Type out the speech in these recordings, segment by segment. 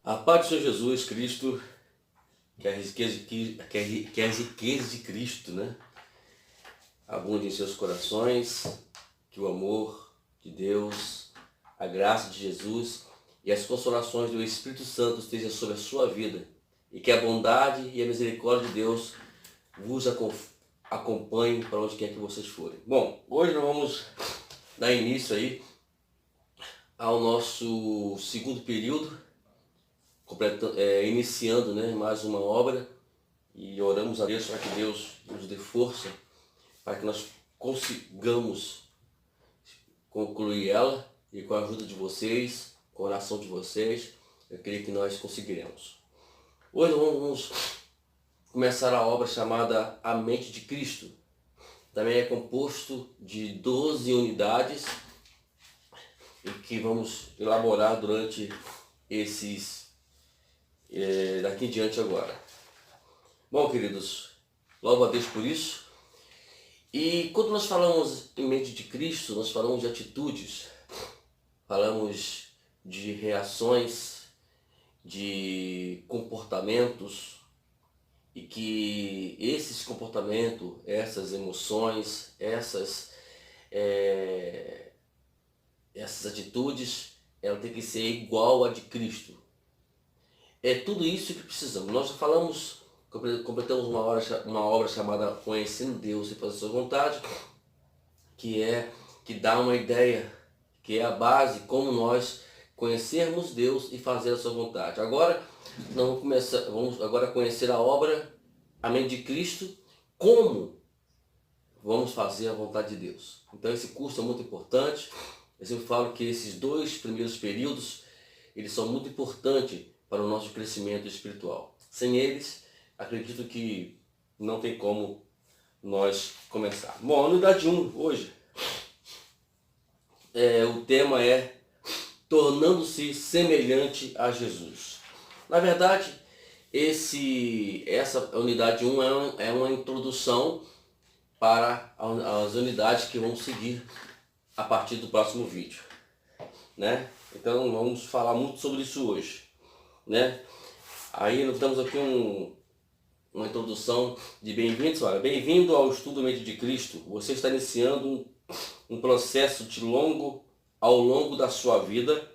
A paz do Senhor Jesus Cristo, que as riquezas de Cristo, né, abundem em seus corações, que o amor de Deus, a graça de Jesus e as consolações do Espírito Santo estejam sobre a sua vida e que a bondade e a misericórdia de Deus vos acompanhem para onde quer que vocês forem. Bom, hoje nós vamos dar início aí ao nosso segundo período, iniciando, né, mais uma obra, e oramos a Deus para que Deus nos dê força para que nós consigamos concluir ela, e com a ajuda de vocês, com a oração de vocês, eu creio que nós conseguiremos. Hoje nós vamos começar a obra chamada A Mente de Cristo. Também é composto de 12 unidades e que vamos elaborar durante daqui em diante agora. Bom, queridos, louvo a Deus por isso. E quando nós falamos em mente de Cristo, nós falamos de atitudes, falamos de reações, de comportamentos, e que esses comportamentos, essas emoções, essas atitudes, ela tem que ser igual a de Cristo. É tudo isso que precisamos. Nós completamos uma obra chamada Conhecendo Deus e Fazer Sua Vontade, que dá uma ideia, que é a base como nós conhecermos Deus e fazer a sua vontade. Agora nós vamos agora conhecer a obra, a mente de Cristo, como vamos fazer a vontade de Deus. Então esse curso é muito importante. Eu sempre falo que esses 2 primeiros períodos, eles são muito importantes para o nosso crescimento espiritual. Sem eles, acredito que não tem como nós começar. Bom, a unidade 1 hoje, o tema é tornando-se semelhante a Jesus. Na verdade, essa unidade 1 é uma introdução para as unidades que vão seguir a partir do próximo vídeo, né? Então vamos falar muito sobre isso hoje, né? Aí nós temos aqui uma introdução de bem-vindos. Olha, bem-vindo ao estudo Mente de Cristo. Você está iniciando um processo ao longo da sua vida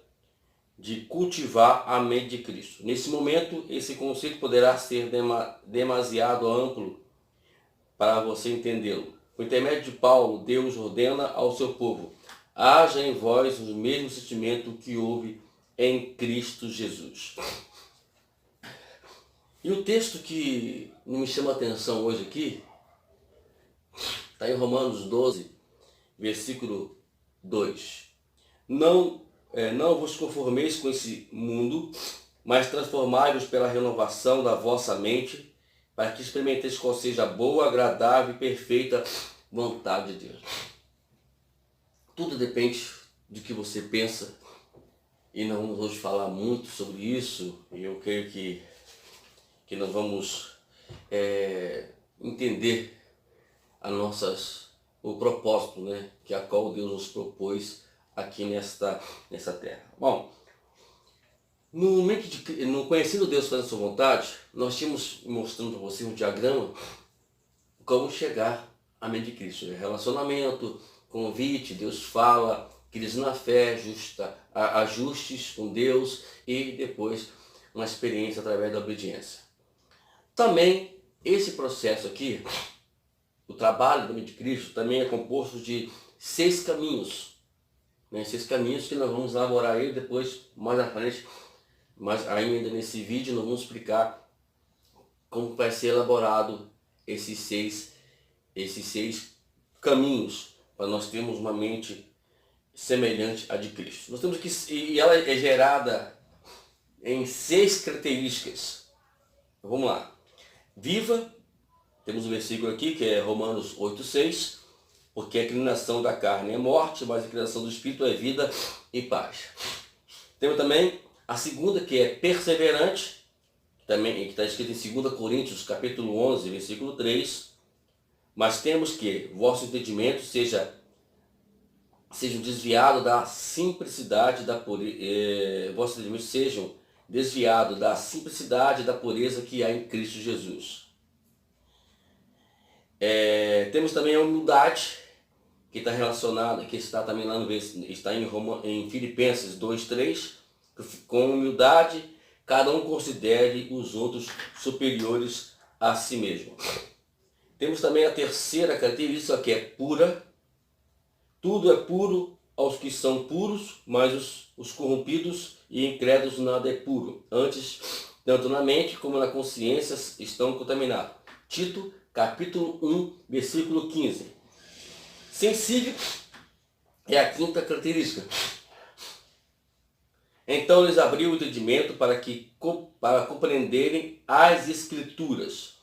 de cultivar a mente de Cristo. Nesse momento, esse conceito poderá ser demasiado amplo para você entendê-lo. Por intermédio de Paulo, Deus ordena ao seu povo: haja em vós o mesmo sentimento que houve em Cristo Jesus. E o texto que me chama a atenção hoje aqui está em Romanos 12, versículo 2. Não vos conformeis com esse mundo, mas transformai-vos pela renovação da vossa mente, para que experimenteis qual seja a boa, agradável e perfeita vontade de Deus. Tudo depende do que você pensa, e nós vamos hoje falar muito sobre isso, e eu creio que nós vamos entender o propósito, né, que a qual Deus nos propôs aqui nesta terra. Bom, no Conhecendo Deus Fazendo Sua Vontade, nós tínhamos mostrando para você um diagrama como chegar à mente de Cristo. Relacionamento, convite, Deus fala, crise na fé, ajustes com Deus e depois uma experiência através da obediência. Também esse processo aqui, o trabalho da mente de Cristo, também é composto de 6 caminhos. 6 caminhos que nós vamos elaborar aí depois, mais à frente, mas ainda nesse vídeo nós vamos explicar como vai ser elaborado esses seis caminhos para nós termos uma mente semelhante à de Cristo. Nós temos e ela é gerada em 6 características. Então, vamos lá. Viva, temos um versículo aqui que é Romanos 8,6, porque a inclinação da carne é morte, mas a inclinação do Espírito é vida e paz. Temos também A segunda, que é perseverante, também que está escrito em 2 Coríntios, capítulo 11, versículo 3. Mas temos que vosso entendimento sejam desviado da simplicidade da pureza, vossos entendimentos sejam desviados da simplicidade da pureza que há em Cristo Jesus. Temos também a humildade, que está relacionada, que está também lá está em Filipenses 2:3, com humildade cada um considere os outros superiores a si mesmo. Temos também a terceira característica, que é pura. Tudo é puro aos que são puros, mas os corrompidos e incrédulos nada é puro. Antes, tanto na mente como na consciência estão contaminados. Tito, capítulo 1, versículo 15. Sensível é a quinta característica. Então lhes abriu o entendimento para compreenderem as Escrituras.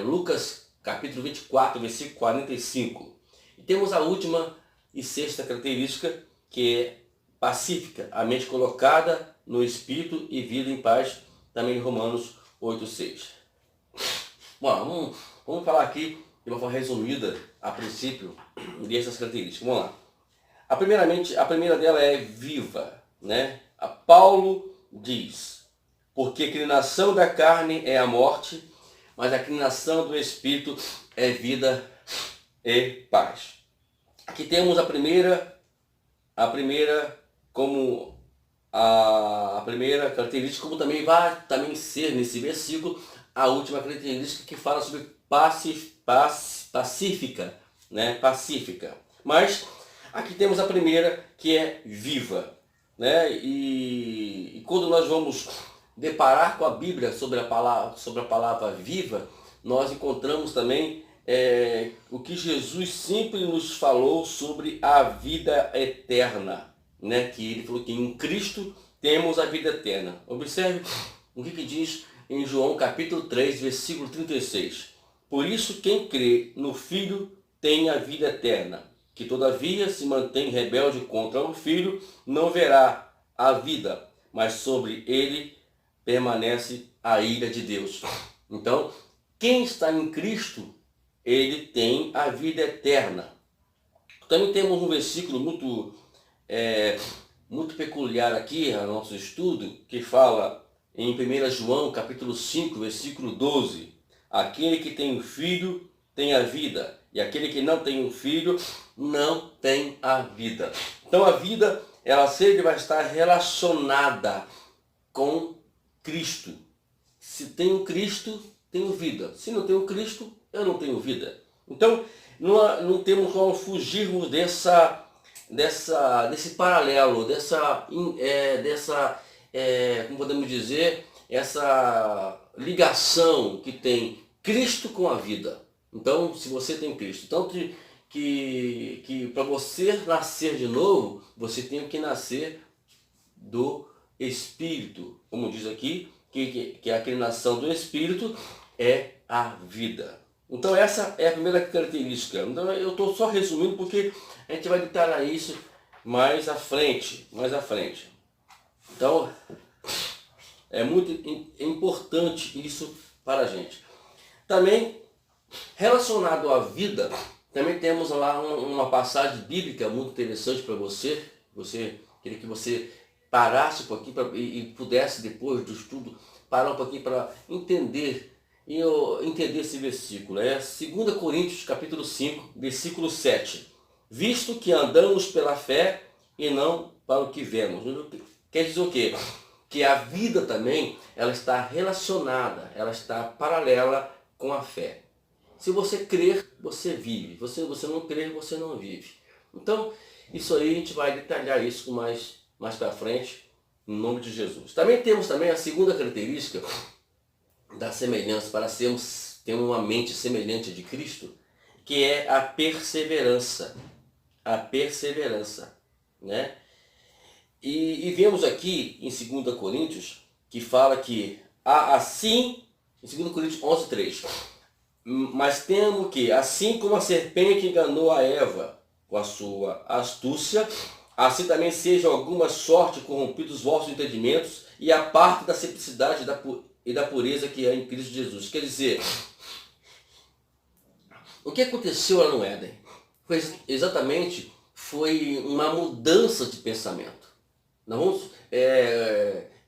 Lucas, capítulo 24, versículo 45. E temos a última e sexta característica, que é pacífica, a mente colocada no Espírito e vida em paz, também em Romanos 8:6. Bom, vamos falar aqui de uma forma resumida, a princípio, dessas características. Vamos lá. A primeira dela é viva, né? A Paulo diz: porque a inclinação da carne é a morte, mas a inclinação do Espírito é vida e paz. Aqui temos a primeira como a primeira característica, como também vai ser nesse versículo a última característica, que fala sobre pacífica, né? Pacífica. Mas aqui temos a primeira, que é viva, né? E quando nós vamos deparar com a Bíblia sobre a palavra viva, nós encontramos também o que Jesus sempre nos falou sobre a vida eterna, né? Que ele falou que em Cristo temos a vida eterna. Observe o que diz em João capítulo 3, versículo 36. Por isso quem crê no Filho tem a vida eterna, que todavia se mantém rebelde contra o Filho não verá a vida, mas sobre ele permanece a ira de Deus. Então, quem está em Cristo, ele tem a vida eterna. Também temos um versículo muito peculiar aqui no nosso estudo, que fala em 1 João capítulo 5, versículo 12. Aquele que tem um filho tem a vida, e aquele que não tem um filho não tem a vida. Então a vida, ela sempre vai estar relacionada com Cristo. Se tenho Cristo, tenho vida. Se não tenho Cristo, eu não tenho vida. Então, não temos como fugirmos desse paralelo, como podemos dizer, essa ligação que tem Cristo com a vida. Então, se você tem Cristo, tanto que para você nascer de novo, você tem que nascer do Espírito. Como diz aqui, que a inclinação do Espírito é a vida. Então essa é a primeira característica. Então eu estou só resumindo porque a gente vai detalhar isso mais à frente. Então é muito importante isso para a gente. Também relacionado à vida, também temos lá uma passagem bíblica muito interessante para você. Queria que você parasse um pouquinho e pudesse, depois do estudo, parar um pouquinho para entender esse versículo. É 2 Coríntios capítulo 5, versículo 7. Visto que andamos pela fé e não para o que vemos. Quer dizer o quê? Que a vida também, ela está relacionada, ela está paralela com a fé. Se você crer, você vive. Se você não crer, você não vive. Então, isso aí a gente vai detalhar isso mais para frente, em nome de Jesus. Também temos a segunda característica da semelhança, para ter uma mente semelhante de Cristo, que é a perseverança. A perseverança, né? E vemos aqui em 2 Coríntios, que fala que assim, em 2 Coríntios 11:3, mas temo que, assim como a serpente enganou a Eva com a sua astúcia, Assim também sejam alguma sorte corrompidos os vossos entendimentos e a parte da simplicidade e da pureza que é em Cristo Jesus. Quer dizer, o que aconteceu lá no Éden? Foi uma mudança de pensamento.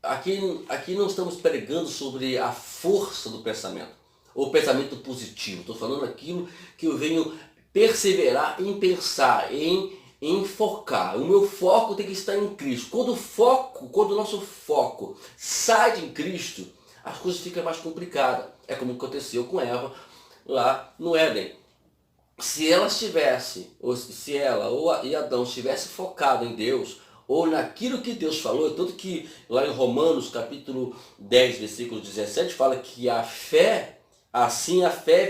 Aqui não estamos pregando sobre a força do pensamento, ou pensamento positivo. Estou falando aquilo que eu venho perseverar em pensar, em focar. O meu foco tem que estar em Cristo. Quando o nosso foco sai de Cristo, as coisas ficam mais complicadas. É como aconteceu com Eva lá no Éden. Se ela e Adão estivesse focado em Deus, ou naquilo que Deus falou, tanto que lá em Romanos capítulo 10, versículo 17, fala que a fé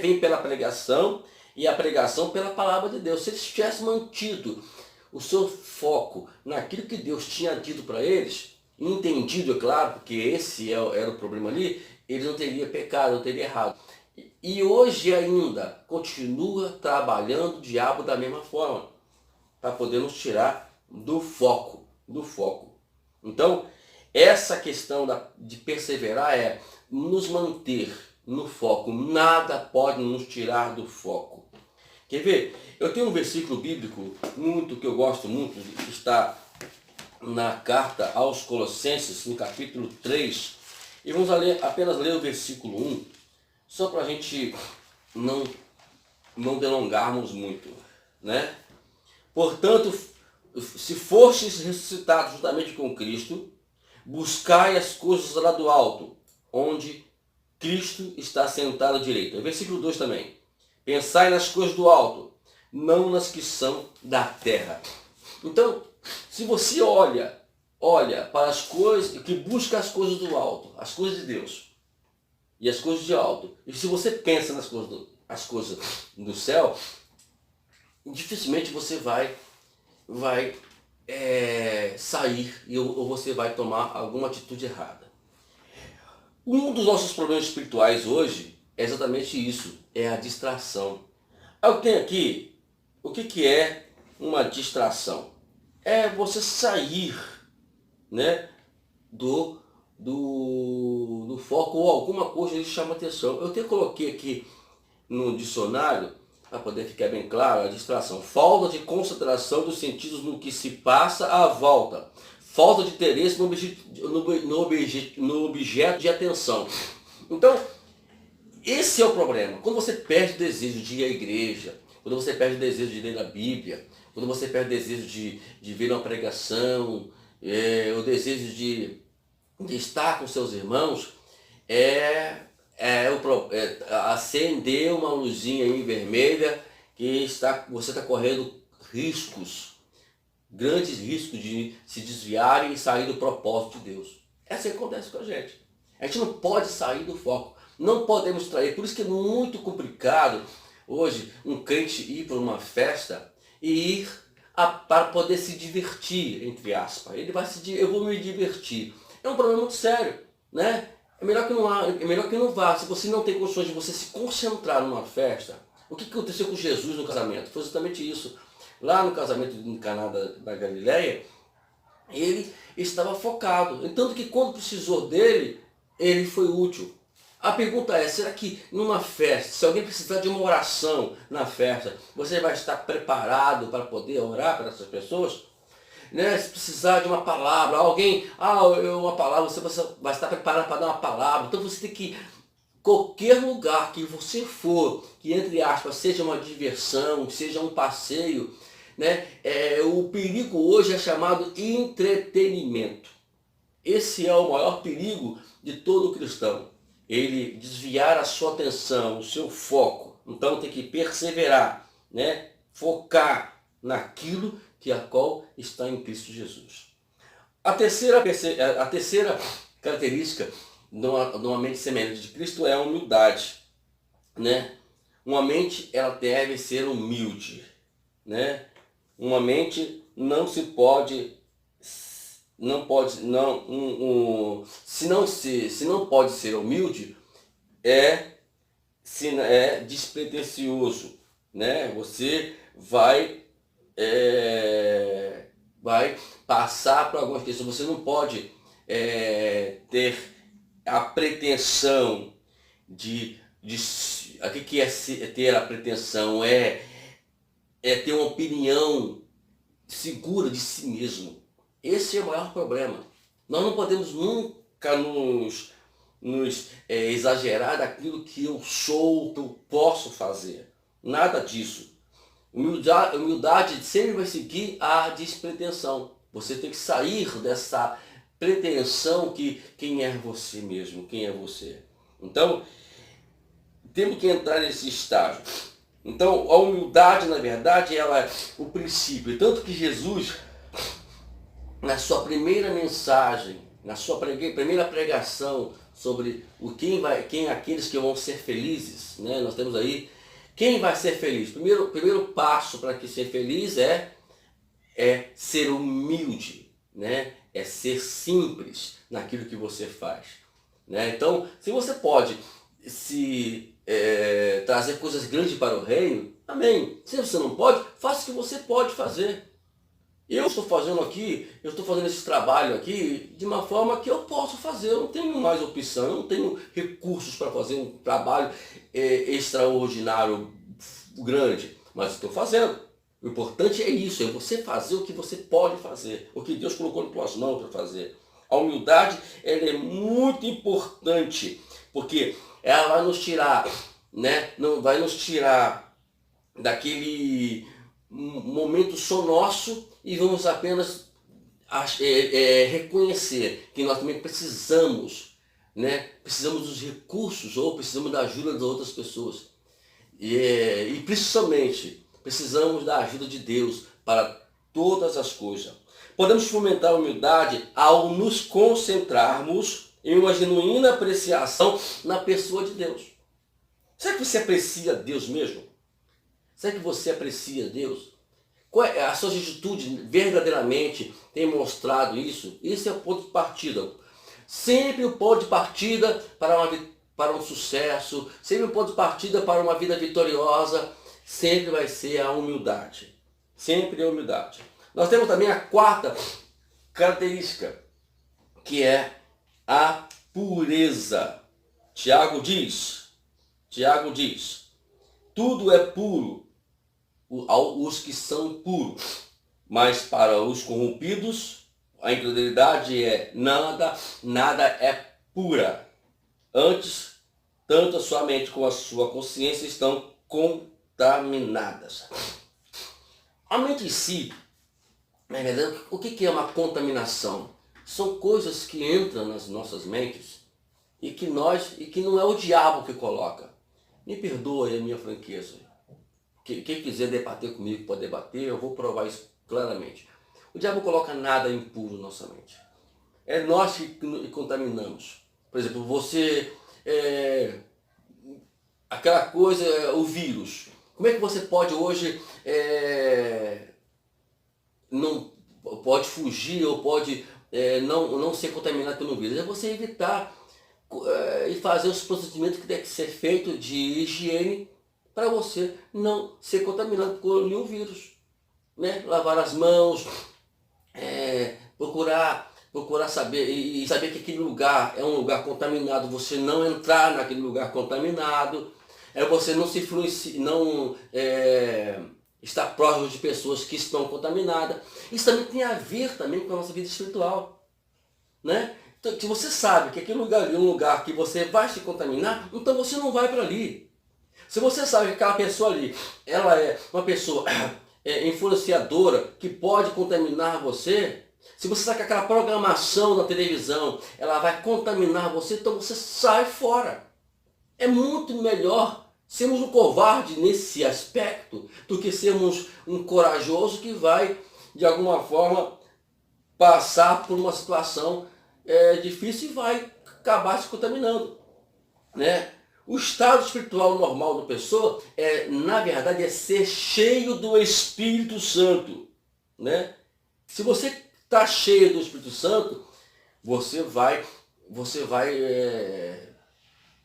vem pela pregação, e a pregação pela palavra de Deus. Se eles tivessem mantido o seu foco naquilo que Deus tinha dito para eles, entendido, é claro, porque esse era o problema ali, eles não teriam pecado, não teriam errado. E hoje ainda continua trabalhando o diabo da mesma forma, para poder nos tirar do foco. Então, essa questão de perseverar é nos manter no foco. Nada pode nos tirar do foco. Quer ver? Eu tenho um versículo bíblico que eu gosto muito, que está na carta aos Colossenses, no capítulo 3. E vamos apenas ler o versículo 1, só para a gente não delongarmos muito, né? Portanto, se fostes ressuscitados juntamente com Cristo, buscai as coisas lá do alto, onde Cristo está sentado à direita. Versículo 2 também. Pensai nas coisas do alto, não nas que são da terra. Então, se você olha para as coisas, que busca as coisas do alto, as coisas de Deus e as coisas de alto, e se você pensa nas coisas do céu, dificilmente você vai sair ou você vai tomar alguma atitude errada. Um dos nossos problemas espirituais hoje é exatamente isso, é a distração. Eu tenho aqui, o que é uma distração? É você sair, né, do foco, ou alguma coisa que chama atenção. Eu até coloquei aqui no dicionário, para poder ficar bem claro, a distração. Falta de concentração dos sentidos no que se passa à volta. Falta de interesse no objeto de atenção. Então, esse é o problema. Quando você perde o desejo de ir à igreja, quando você perde o desejo de ler a Bíblia, quando você perde o desejo de ver uma pregação, o desejo de estar com seus irmãos, acender uma luzinha aí vermelha que você está correndo grandes riscos de se desviarem e sair do propósito de Deus. É assim que acontece com a gente. A gente não pode sair do foco, não podemos trair. Por isso que é muito complicado hoje um crente ir para uma festa e ir para poder se divertir, entre aspas. Ele vai eu vou me divertir. É um problema muito sério, né? É melhor que não vá. Se você não tem condições de você se concentrar numa festa, o que aconteceu com Jesus no casamento? Foi exatamente isso. Lá no casamento em Caná da Galileia, ele estava focado. Tanto que quando precisou dele, ele foi útil. A pergunta é, será que numa festa, se alguém precisar de uma oração na festa, você vai estar preparado para poder orar para essas pessoas? Né? Se precisar de uma palavra, uma palavra, você vai estar preparado para dar uma palavra. Então você tem que, qualquer lugar que você for, que entre aspas seja uma diversão, seja um passeio, né? O perigo hoje é chamado entretenimento. Esse é o maior perigo de todo cristão. Ele desviar a sua atenção, o seu foco. Então tem que perseverar, né? Focar naquilo a qual está em Cristo Jesus. A terceira característica de uma mente semelhante de Cristo é a humildade, né? Uma mente, ela deve ser humilde, né? Uma mente se não pode ser humilde, é despretensioso, né? Você vai vai passar por algumas questões. Você não pode ter a pretensão o que é ter a pretensão? É ter uma opinião segura de si mesmo. Esse é o maior problema. Nós não podemos nunca nos exagerar daquilo que eu sou, que eu posso fazer. Nada disso. Humildade sempre vai seguir a despretensão. Você tem que sair dessa pretensão que quem é você mesmo, quem é você. Então, temos que entrar nesse estágio. Então, a humildade, na verdade, ela é o princípio. Tanto que Jesus, na sua primeira mensagem, na sua primeira pregação sobre quem aqueles que vão ser felizes, né? Nós temos aí quem vai ser feliz. Primeiro passo para que ser feliz é ser humilde, né? É ser simples naquilo que você faz, né? Então, se você pode trazer coisas grandes para o reino, amém. Se você não pode, faça o que você pode fazer. Eu estou fazendo esse trabalho aqui de uma forma que eu posso fazer. Eu não tenho mais opção, eu não tenho recursos para fazer um trabalho extraordinário, grande, mas estou fazendo. O importante é isso, é você fazer o que você pode fazer, o que Deus colocou nas tuas mãos para fazer. A humildade, ela é muito importante, porque ela vai nos tirar, né? Não vai nos tirar daquele momento só nosso e vamos apenas reconhecer que nós também precisamos, né? Precisamos dos recursos ou precisamos da ajuda das outras pessoas. E principalmente precisamos da ajuda de Deus para todas as coisas. Podemos fomentar a humildade ao nos concentrarmos em uma genuína apreciação na pessoa de Deus. Será que você aprecia Deus mesmo? Será que você aprecia Deus? As suas atitudes verdadeiramente têm mostrado isso? Esse é o ponto de partida. Sempre o ponto de partida para um sucesso, sempre o ponto de partida para uma vida vitoriosa, sempre vai ser a humildade. Sempre a humildade. Nós temos também a quarta característica, que é a pureza. Tiago diz, tudo é puro aos que são puros, mas para os corrompidos a incredulidade nada é pura. Antes, tanto a sua mente como a sua consciência estão contaminadas. A mente em si, na verdade, o que é uma contaminação? São coisas que entram nas nossas mentes e que não é o diabo que coloca. Me perdoe a minha franqueza. Quem quiser debater comigo pode debater, eu vou provar isso claramente. O diabo coloca nada impuro na nossa mente. É nós que contaminamos. Por exemplo, você, aquela coisa, o vírus. Como é que você pode hoje, não pode fugir ou pode não ser contaminado pelo vírus? É você evitar e fazer os procedimentos que tem que ser feito de higiene para você não ser contaminado por nenhum vírus, né? Lavar as mãos, procurar saber e saber que aquele lugar é um lugar contaminado, você não entrar naquele lugar contaminado, você não se influenciar, não estar próximo de pessoas que estão contaminadas. Isso também tem a ver também com a nossa vida espiritual, né? Então, se você sabe que aquele lugar é um lugar que você vai se contaminar, então você não vai para ali. Se você sabe que aquela pessoa ali, ela é uma pessoa influenciadora que pode contaminar você, se você sabe que aquela programação na televisão, ela vai contaminar você, então você sai fora. É muito melhor sermos um covarde nesse aspecto do que sermos um corajoso que vai, de alguma forma, passar por uma situação difícil e vai acabar se contaminando, né? O estado espiritual normal da pessoa, na verdade, é ser cheio do Espírito Santo, né? Se você está cheio do Espírito Santo, você vai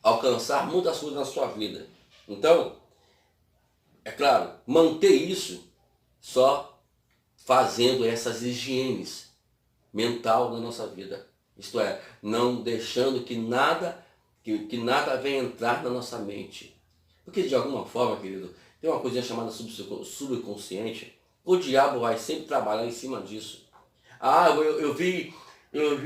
alcançar muitas coisas na sua vida. Então, é claro, manter isso só fazendo essas higienes mental na nossa vida. Isto é, não deixando que nada venha entrar na nossa mente. Porque de alguma forma, querido, tem uma coisinha chamada subconsciente. O diabo vai sempre trabalhar em cima disso. Ah, eu vi um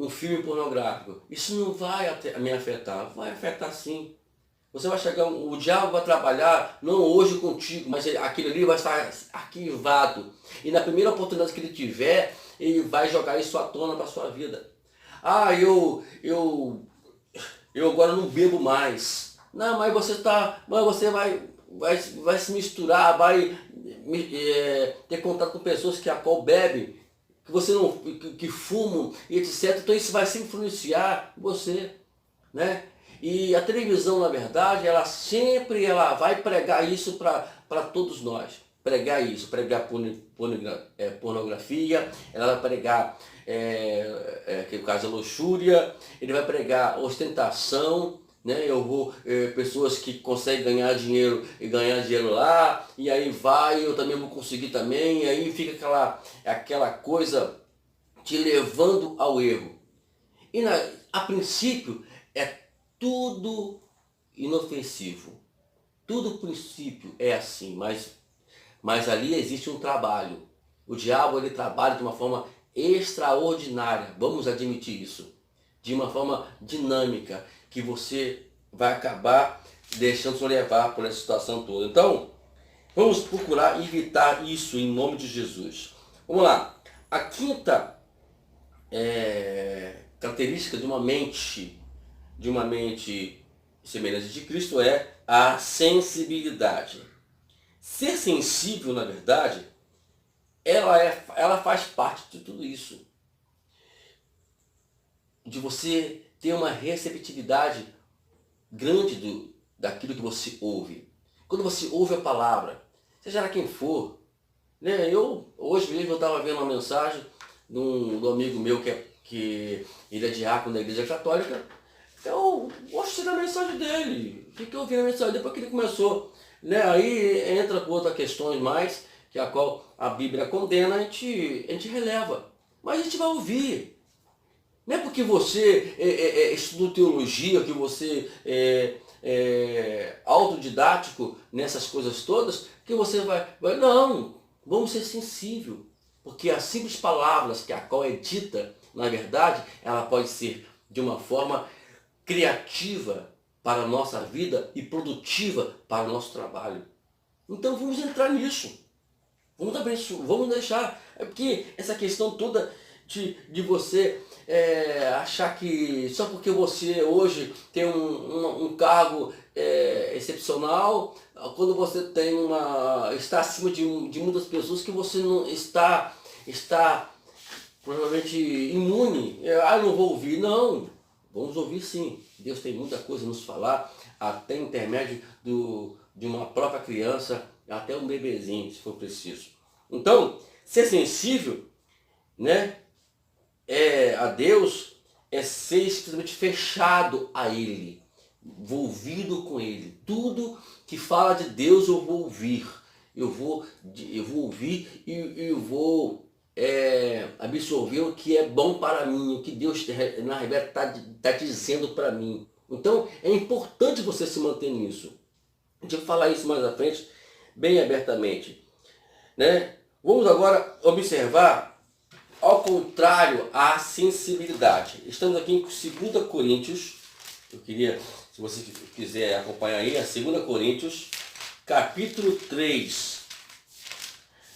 filme pornográfico. Isso não vai me afetar. Vai afetar sim. Você vai chegar, o diabo vai trabalhar, não hoje contigo, mas aquilo ali vai estar arquivado. E na primeira oportunidade que ele tiver, ele vai jogar isso à tona para a sua vida. Ah, eu agora não bebo mais. Não, mas você vai se misturar, vai ter contato com pessoas que a qual bebe, que você não, que fumam e etc. Então isso vai se influenciar você, né? E a televisão, na verdade, ela vai pregar isso para todos nós. Pregar isso, pregar pornografia, ela vai pregar, que no caso é luxúria, ele vai pregar ostentação, né? Pessoas que conseguem ganhar dinheiro lá, e aí eu também vou conseguir também, e aí fica aquela coisa te levando ao erro. E a princípio é tudo inofensivo. Tudo princípio é assim, mas ali existe um trabalho. O diabo ele trabalha de uma forma extraordinária, vamos admitir isso, de uma forma dinâmica, que você vai acabar deixando-se levar por essa situação toda. Então, vamos procurar evitar isso em nome de Jesus. Vamos lá. A quinta característica de uma mente semelhante de Cristo é a sensibilidade. Ser sensível, na verdade, ela faz parte de tudo isso. De você ter uma receptividade grande daquilo que você ouve. Quando você ouve a palavra, seja ela quem for, né? Hoje mesmo eu estava vendo uma mensagem do amigo meu que ele é diácono da Igreja Católica. Eu gostei da mensagem dele, fiquei ouvindo a mensagem depois que ele começou, né? Aí entra por outras questões mais, que a qual a Bíblia condena, a gente releva, mas a gente vai ouvir. Não é porque você estudou teologia, que você é autodidático nessas coisas todas, que você vai... Não, vamos ser sensíveis, porque as simples palavras que a qual é dita, na verdade, ela pode ser de uma forma criativa para a nossa vida e produtiva para o nosso trabalho. Então vamos entrar nisso. Vamos deixar. É porque essa questão toda de você achar que só porque você hoje tem um cargo excepcional, quando você está acima de muitas pessoas, que você não está provavelmente imune. Eu não vou ouvir. Não. Vamos ouvir sim. Deus tem muita coisa a nos falar, até intermédio de uma própria criança, até um bebezinho, se for preciso. Então, ser sensível, né, a Deus é ser simplesmente fechado a Ele, envolvido com Ele. Tudo que fala de Deus eu vou ouvir. Eu vou ouvir e eu vou absorver o que é bom para mim, o que Deus na verdade está dizendo para mim. Então é importante você se manter nisso. A gente vai falar isso mais à frente, bem abertamente, né? Vamos agora observar, ao contrário, a sensibilidade. Estamos aqui em 2 Coríntios, eu queria, se você quiser acompanhar aí, a 2 Coríntios, capítulo 3,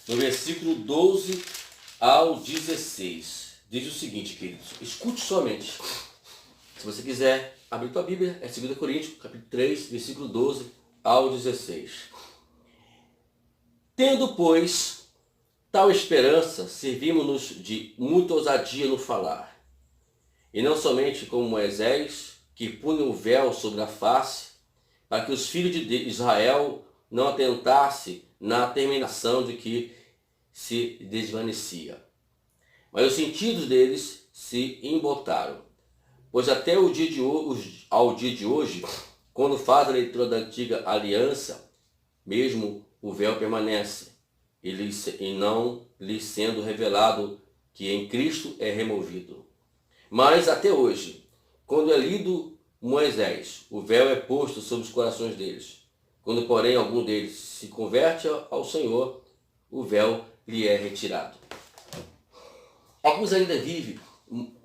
no versículo 12 ao 16. Diz o seguinte, queridos, escute somente. Se você quiser abrir tua Bíblia, é 2 Coríntios, capítulo 3, versículo 12 ao 16. Tendo, pois, tal esperança, servimos-nos de muita ousadia no falar. E não somente como Moisés, que punha o véu sobre a face, para que os filhos de Israel não atentassem na terminação de que se desvanecia. Mas os sentidos deles se embotaram. Pois até ao dia de hoje, quando faz a leitura da antiga aliança, mesmo o véu permanece, e não lhe sendo revelado que em Cristo é removido. Mas até hoje, quando é lido Moisés, o véu é posto sobre os corações deles. Quando, porém, algum deles se converte ao Senhor, o véu lhe é retirado. Alguns ainda vivem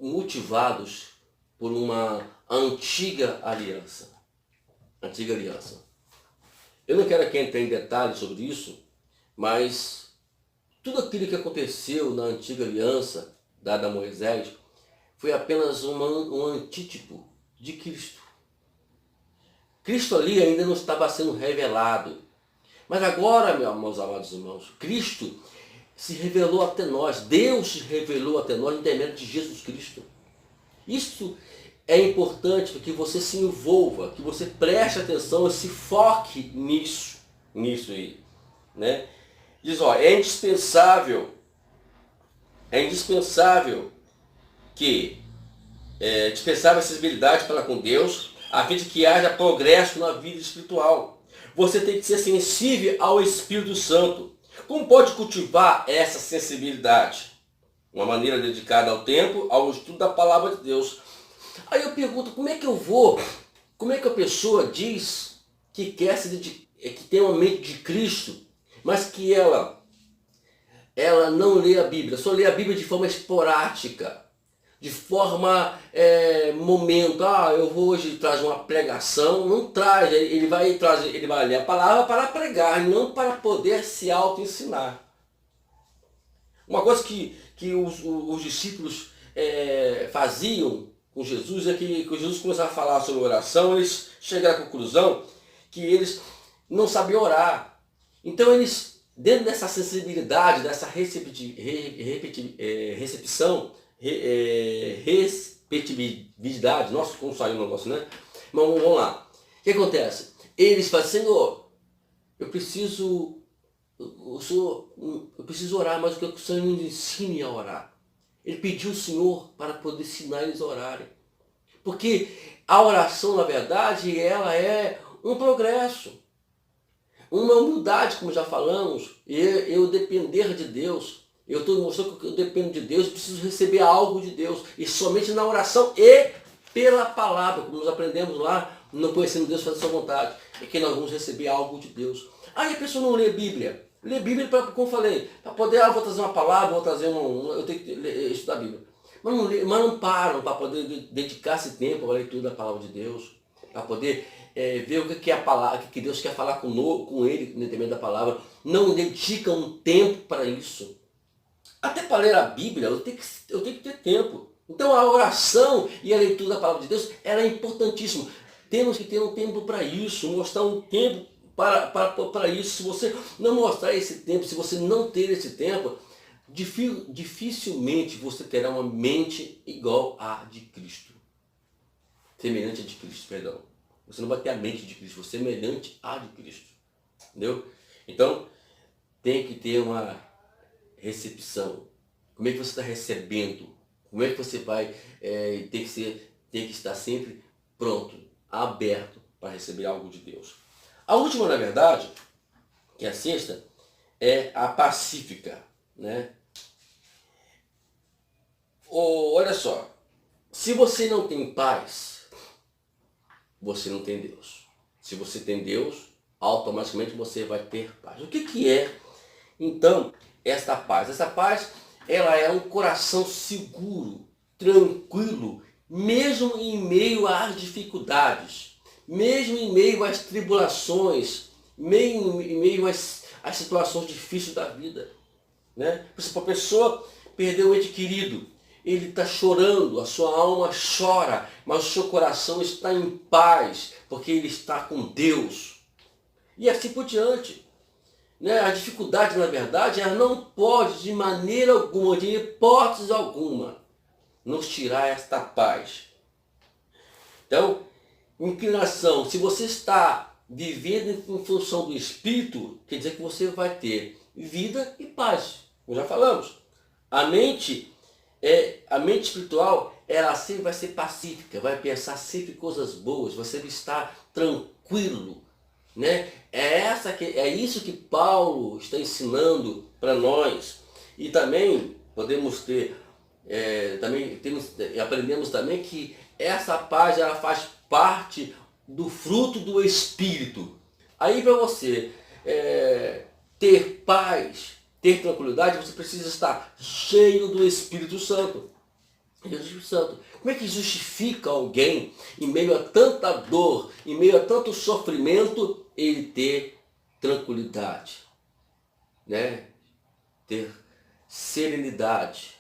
motivados por uma antiga aliança. Antiga aliança. Eu não quero aqui entrar em detalhes sobre isso, mas tudo aquilo que aconteceu na antiga aliança dada a Moisés foi apenas um antítipo de Cristo. Cristo ali ainda não estava sendo revelado. Mas agora, meus amados irmãos, Cristo se revelou até nós. Deus se revelou até nós no intermédio de Jesus Cristo. Isso é importante para que você se envolva, que você preste atenção e se foque nisso aí, né? Diz, ó, é indispensável dispensável a sensibilidade para com Deus, a fim de que haja progresso na vida espiritual. Você tem que ser sensível ao Espírito Santo. Como pode cultivar essa sensibilidade? Uma maneira dedicada ao tempo, ao estudo da palavra de Deus. Aí eu pergunto, como é que a pessoa diz que quer se dedicar, que tem uma mente de Cristo, mas que ela não lê a Bíblia, só lê a Bíblia de forma esporádica, de forma momento. Eu vou hoje trazer uma pregação. Não traz, ele vai ler a palavra para pregar, não para poder se auto-ensinar. Uma coisa que os discípulos faziam com Jesus é que Jesus começava a falar sobre oração, eles chegaram à conclusão que eles não sabiam orar. Então eles, dentro dessa sensibilidade, dessa receptividade, nossa, como saiu o negócio, né? Mas vamos lá. O que acontece? Eles falam, Senhor, eu preciso orar, mas o Senhor nos ensine a orar. Ele pediu ao Senhor para poder ensinar eles a orarem. Porque a oração, na verdade, ela é um progresso. Uma humildade, como já falamos, eu depender de Deus. Eu estou mostrando que eu dependo de Deus, eu preciso receber algo de Deus. E somente na oração e pela palavra, como nós aprendemos lá, não conhecendo Deus, fazer sua vontade. É que nós vamos receber algo de Deus. Aí a pessoa não lê Bíblia. Lê Bíblia, como eu falei, para poder, vou trazer uma palavra, vou trazer eu tenho que estudar a Bíblia. Mas não param para poder dedicar esse tempo à leitura da palavra de Deus, para poder ver o que é a palavra, o que Deus quer falar com ele, no intermédio da palavra. Não dedicam um tempo para isso. Até para ler a Bíblia, eu tenho que ter tempo. Então a oração e a leitura da palavra de Deus, ela é importantíssima. Temos que ter um tempo para isso, mostrar um tempo para isso. Se você não mostrar esse tempo, se você não ter esse tempo, dificilmente você terá uma mente igual à de Cristo. Semelhante à de Cristo, perdão. Você não vai ter a mente de Cristo, você é semelhante à de Cristo. Entendeu? Então, tem que ter uma recepção. Como é que você está recebendo? Como é que você vai tem que estar sempre pronto, aberto para receber algo de Deus. A última, na verdade, que é a sexta, é a pacífica, né? Olha só, se você não tem paz, você não tem Deus. Se você tem Deus, automaticamente você vai ter paz. O que é, então, esta paz? Essa paz, ela é um coração seguro, tranquilo, mesmo em meio às dificuldades, mesmo em meio às tribulações, mesmo em meio às situações difíceis da vida, né? Por exemplo, a pessoa perdeu um ente querido, ele está chorando, a sua alma chora, mas o seu coração está em paz, porque ele está com Deus. E assim por diante. Né? A dificuldade, na verdade, ela não pode, de maneira alguma, de hipótese alguma, nos tirar esta paz. Então, inclinação, se você está vivendo em função do Espírito, quer dizer que você vai ter vida e paz. Como já falamos. A mente espiritual, ela sempre vai ser pacífica, vai pensar sempre coisas boas, você vai estar tranquilo, né? É isso que Paulo está ensinando para nós. E também podemos ter, aprendemos também que essa paz ela faz parte do fruto do Espírito. Aí para você ter paz, ter tranquilidade, você precisa estar cheio do Espírito Santo. Espírito Santo. Como é que justifica alguém, em meio a tanta dor, em meio a tanto sofrimento, ele ter tranquilidade, né? Ter serenidade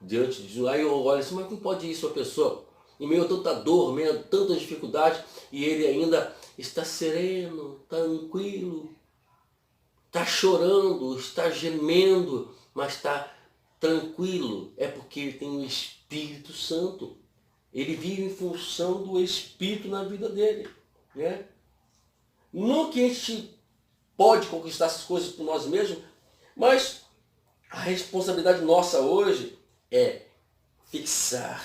diante de Deus? Aí eu olho assim, mas como pode isso a pessoa, em meio a tanta dor, em meio a tanta dificuldade, e ele ainda está sereno, tranquilo, está chorando, está gemendo, mas está tranquilo? É porque ele tem o Espírito Santo. Ele vive em função do Espírito na vida dele, né? Não que a gente pode conquistar essas coisas por nós mesmos, mas a responsabilidade nossa hoje é fixar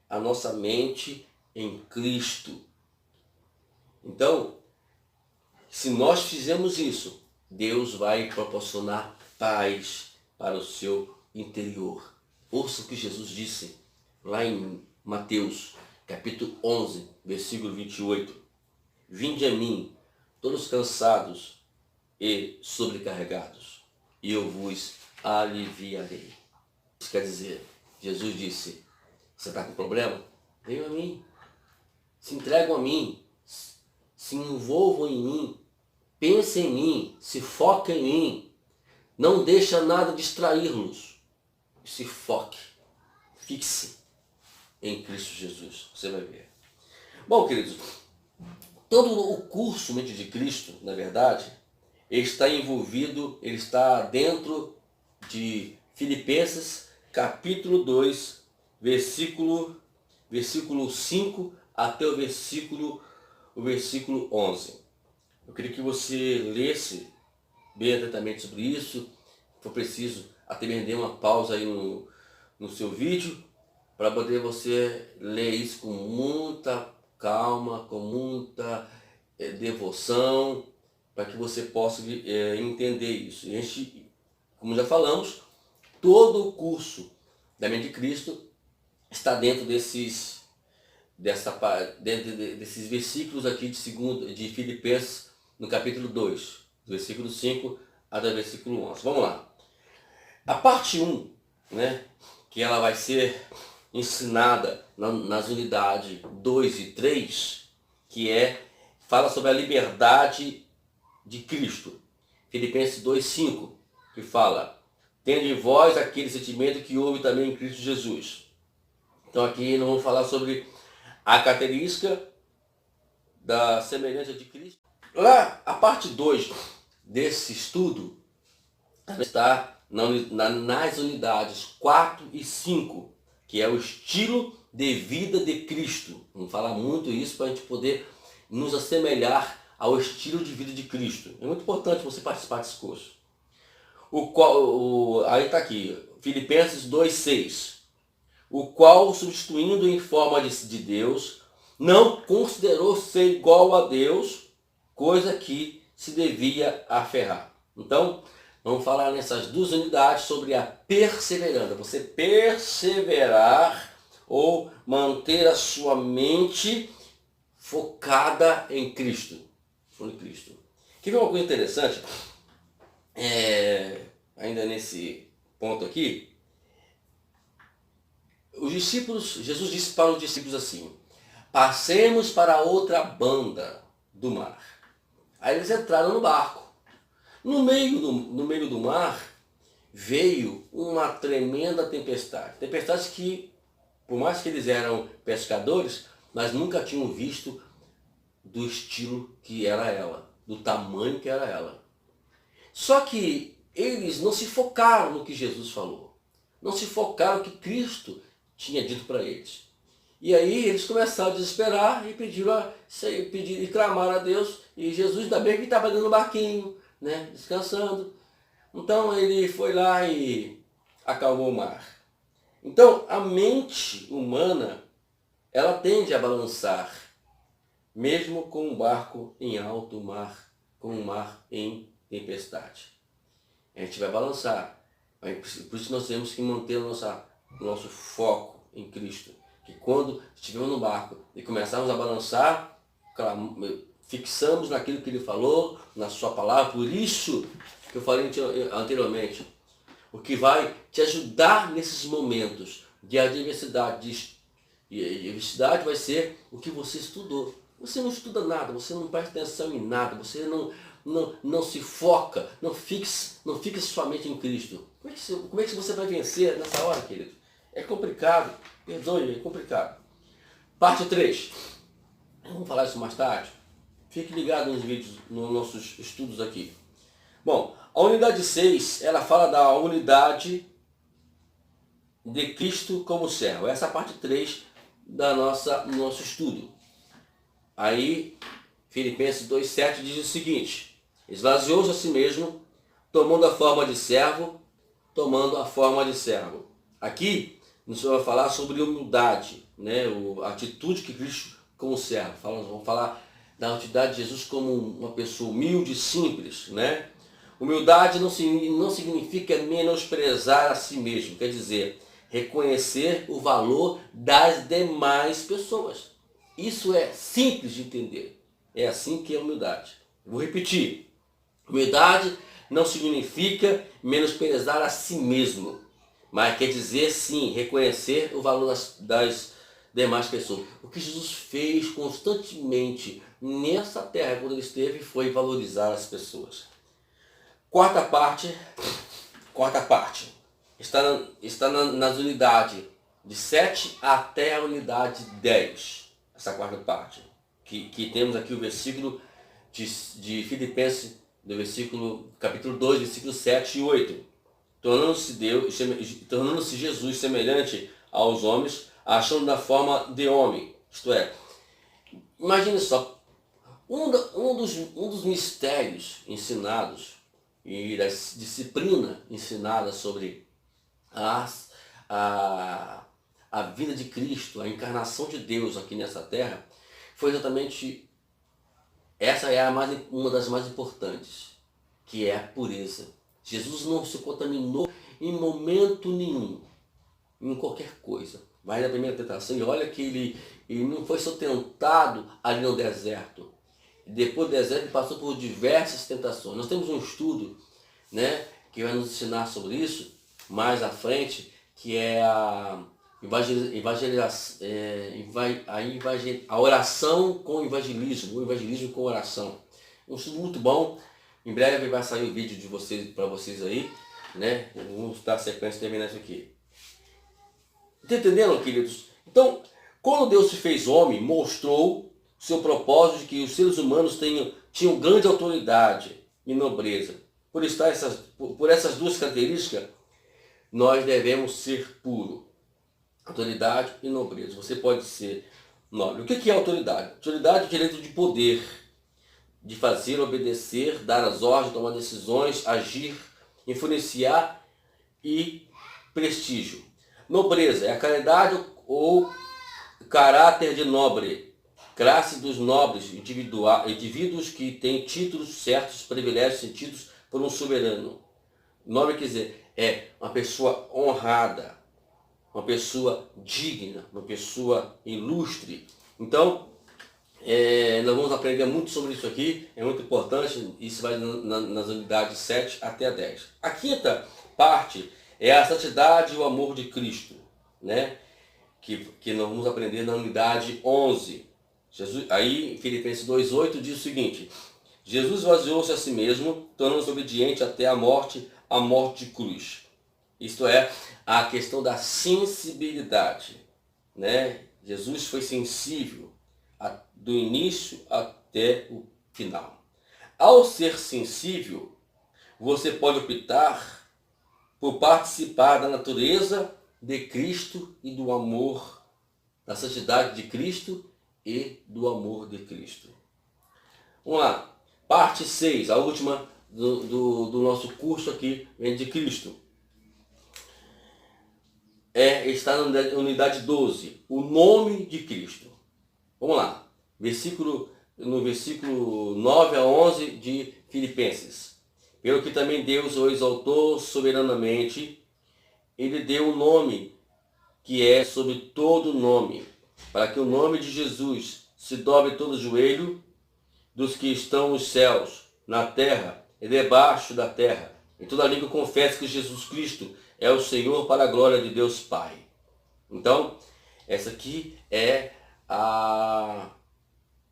a nossa mente em Cristo. Então, se nós fizermos isso, Deus vai proporcionar paz para o seu interior. Ouça o que Jesus disse lá em Mateus, capítulo 11, versículo 28. Vinde a mim, todos cansados e sobrecarregados, e eu vos aliviarei. Isso quer dizer, Jesus disse, você está com problema? Venham a mim, se entregam a mim, se envolvam em mim, pensem em mim, se foquem em mim, não deixa nada distraí-los, se foque, fixe em Cristo Jesus, você vai ver. Bom, queridos, todo o curso Mente de Cristo, na verdade, ele está envolvido, ele está dentro de Filipenses, capítulo 2, versículo 5 até o versículo 11. Eu queria que você lesse bem atentamente sobre isso. Se for preciso, até mesmo dê uma pausa aí no seu vídeo, para poder você ler isso com muita calma, com muita devoção, para que você possa entender isso. E a gente, como já falamos, todo o curso da Mente de Cristo está dentro desses versículos aqui de Filipenses, no capítulo 2, do versículo 5 até o versículo 11. Vamos lá. A parte 1, né, que ela vai ser ensinada nas unidades 2 e 3, que fala sobre a liberdade de Cristo. Filipenses 2:5, que fala, tende em vós aquele sentimento que houve também em Cristo Jesus. Então aqui nós vamos falar sobre a característica da semelhança de Cristo. Lá, a parte 2 desse estudo está nas unidades 4 e 5, que é o estilo de vida de Cristo. Vamos falar muito isso para a gente poder nos assemelhar ao estilo de vida de Cristo. É muito importante você participar desse curso. Aí está aqui, Filipenses 2:6. O qual, substituindo em forma de Deus, não considerou ser igual a Deus, coisa que se devia aferrar. Então, vamos falar nessas duas unidades sobre a perseverança. Você perseverar ou manter a sua mente focada em Cristo. Quer ver uma coisa interessante? Ainda nesse ponto aqui, Jesus disse para os discípulos assim, passemos para a outra banda do mar. Aí eles entraram no barco. No meio do mar veio uma tremenda tempestade. Tempestade que, por mais que eles eram pescadores, mas nunca tinham visto do estilo que era ela, do tamanho que era ela. Só que eles não se focaram no que Jesus falou. Não se focaram no que Cristo tinha dito para eles. E aí eles começaram a desesperar e pediram e clamaram a Deus. E Jesus, ainda bem que estava dentro do barquinho, né, descansando. Então ele foi lá e acalmou o mar. Então a mente humana, ela tende a balançar mesmo com um barco em alto mar, com um mar em tempestade. A gente vai balançar. Por isso nós temos que manter o nosso foco em Cristo. Que quando estivermos no barco e começarmos a balançar, fixamos naquilo que Ele falou, na sua palavra. Por isso que eu falei anteriormente, o que vai te ajudar nesses momentos de adversidade, adversidade vai ser o que você estudou. Você não estuda nada, você não presta atenção em nada, você não se foca, não fixa sua mente em Cristo. Como é que você vai vencer nessa hora, querido? É complicado, perdoe, é complicado. Parte 3. Vamos falar isso mais tarde. Fique ligado nos vídeos, nos nossos estudos aqui. Bom, a unidade 6, ela fala da unidade de Cristo como servo. Essa é a parte 3 do nosso estudo. Aí, Filipenses 2,7 diz o seguinte: esvaziou-se a si mesmo, tomando a forma de servo, Aqui, nós vamos falar sobre humildade, né? A atitude que Cristo como servo. Vamos falar da atitude de Jesus como uma pessoa humilde e simples, né? Humildade não significa menosprezar a si mesmo, quer dizer, reconhecer o valor das demais pessoas. Isso é simples de entender. É assim que é humildade. Vou repetir. Humildade não significa menosprezar a si mesmo, mas quer dizer sim, reconhecer o valor das demais pessoas. O que Jesus fez constantemente nessa terra quando ele esteve foi valorizar as pessoas. Quarta parte está nas unidades de 7 até a unidade 10. Essa quarta parte, que temos aqui o versículo de Filipenses, do capítulo 2, versículo 7 e 8. Tornando-se Jesus semelhante aos homens, achando da forma de homem. Isto é, imagine só, um dos mistérios ensinados e da disciplina ensinada sobre a vida de Cristo, a encarnação de Deus aqui nessa terra, foi exatamente, essa é uma das mais importantes, que é a pureza. Jesus não se contaminou em momento nenhum, em qualquer coisa. Vai na primeira tentação e olha que ele não foi só tentado ali no deserto. Depois do deserto ele passou por diversas tentações. Nós temos um estudo, né, que vai nos ensinar sobre isso mais à frente, que é a oração com evangelismo, o evangelismo com oração. Um estudo muito bom. Em breve vai sair o vídeo para vocês aí, né? Vamos dar sequência e terminar isso aqui. Está entendendo, queridos? Então, quando Deus se fez homem, mostrou seu propósito de que os seres humanos tinham grande autoridade e nobreza. Por essas duas características, nós devemos ser puros. Autoridade e nobreza. Você pode ser nobre. O que é autoridade? Autoridade é o direito de poder, de fazer, obedecer, dar as ordens, tomar decisões, agir, influenciar e prestígio. Nobreza é a qualidade ou caráter de nobre, classe dos nobres, indivíduos que têm títulos certos, privilégios sentidos por um soberano. Nobre quer dizer, é uma pessoa honrada, uma pessoa digna, uma pessoa ilustre. Então, nós vamos aprender muito sobre isso aqui, é muito importante, isso vai nas unidades 7 até a 10. A quinta parte é a santidade e o amor de Cristo, né? Que nós vamos aprender na unidade 11. Aí, Filipenses 2,8 diz o seguinte: Jesus esvaziou-se a si mesmo, tornando-se obediente até a morte de cruz. Isto é, a questão da sensibilidade, né? Jesus foi sensível do início até o final. Ao ser sensível, você pode optar por participar da natureza de Cristo e do amor, da santidade de Cristo e do amor de Cristo. Vamos lá, parte 6, a última do nosso curso aqui, de Cristo. Está na unidade 12, o nome de Cristo. Vamos lá. no versículo 9 a 11 de Filipenses. Pelo que também Deus o exaltou soberanamente, ele deu o nome que é sobre todo nome, para que o nome de Jesus se dobre todo o joelho dos que estão nos céus, na terra e debaixo da terra, e toda língua confesse que Jesus Cristo é o Senhor, para a glória de Deus Pai. Então, essa aqui é a